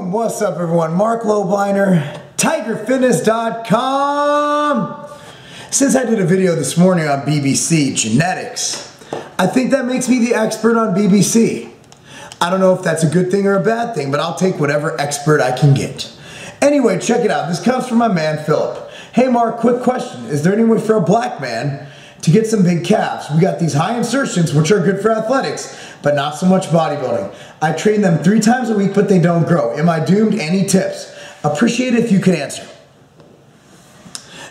Boom! What's up, everyone? Marc Lobliner, TigerFitness.com. Since I did a video this morning on BBC genetics, I think that makes me the expert on BBC. I don't know if that's a good thing or a bad thing, but I'll take whatever expert I can get. Anyway, check it out. This comes from my man, Philip. Hey, Mark, quick question. Is there any way for a black man to get some big calves? We got these high insertions, which are good for athletics, but not so much bodybuilding. I train them 3 times a week, but they don't grow. Am I doomed? Any tips? Appreciate it if you could answer.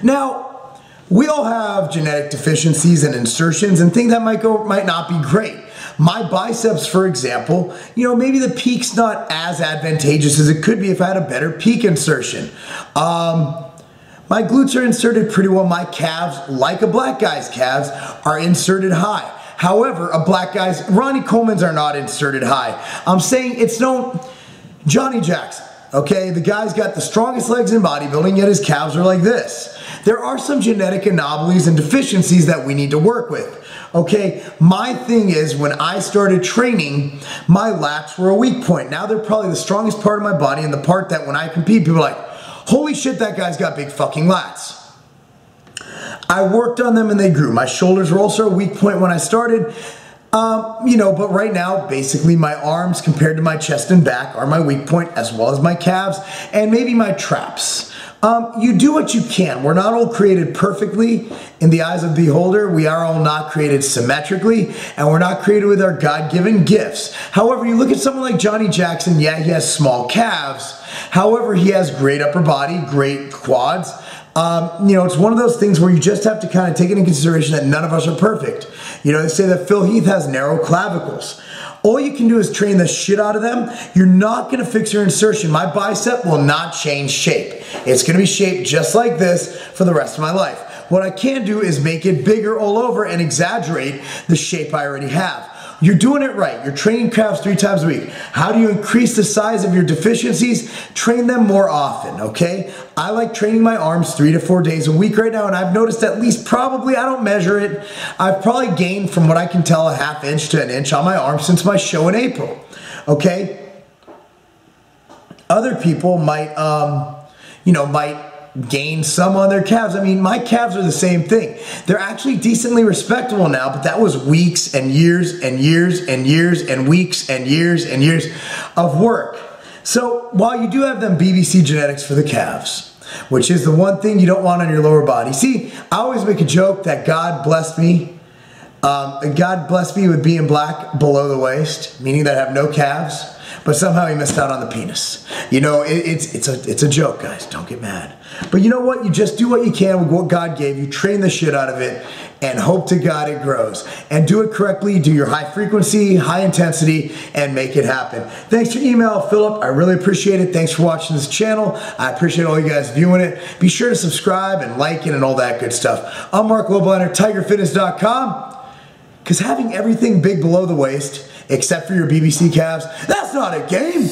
Now, we all have genetic deficiencies and insertions and things that might not be great. My biceps, for example, maybe the peak's not as advantageous as it could be if I had a better peak insertion. My glutes are inserted pretty well. My calves, like a black guy's calves, are inserted high. However, a black guy's, Ronnie Coleman's are not inserted high. I'm saying it's no Johnny Jackson, okay? The guy's got the strongest legs in bodybuilding, yet his calves are like this. There are some genetic anomalies and deficiencies that we need to work with, okay? My thing is, when I started training, my lats were a weak point. Now they're probably the strongest part of my body and the part that when I compete, people are like, holy shit, that guy's got big fucking lats. I worked on them and they grew. My shoulders were also a weak point when I started, but right now, basically my arms compared to my chest and back are my weak point, as well as my calves and maybe my traps. You do what you can. We're not all created perfectly in the eyes of the beholder. We are all not created symmetrically, and we're not created with our God-given gifts. However, you look at someone like Johnny Jackson, yeah, he has small calves. However, he has great upper body, great quads. It's one of those things where you just have to kind of take into consideration that none of us are perfect. They say that Phil Heath has narrow clavicles. All you can do is train the shit out of them. You're not going to fix your insertion. My bicep will not change shape. It's going to be shaped just like this for the rest of my life. What I can do is make it bigger all over and exaggerate the shape I already have. You're doing it right. You're training calves 3 times a week. How do you increase the size of your deficiencies? Train them more often, okay? I like training my arms 3 to 4 days a week right now, and I've noticed at least probably, I don't measure it, I've probably gained from what I can tell a ½ inch to an inch on my arm since my show in April, okay? Other people might, might gain some on their calves. I mean, my calves are the same thing. They're actually decently respectable now, but that was weeks and years and years and years and weeks and years of work. So while you do have them BBC genetics for the calves, which is the one thing you don't want on your lower body. See, I always make a joke that God blessed me. God blessed me with being black below the waist, meaning that I have no calves, but somehow he missed out on the penis. It's a joke, guys. Don't get mad. But you know what? You just do what you can with what God gave you. Train the shit out of it and hope to God it grows. And do it correctly. Do your high frequency, high intensity, and make it happen. Thanks for your email, Philip. I really appreciate it. Thanks for watching this channel. I appreciate all you guys viewing it. Be sure to subscribe and like it and all that good stuff. I'm Marc Lobliner, TigerFitness.com. Because having everything big below the waist, except for your BBC calves, that's not a game.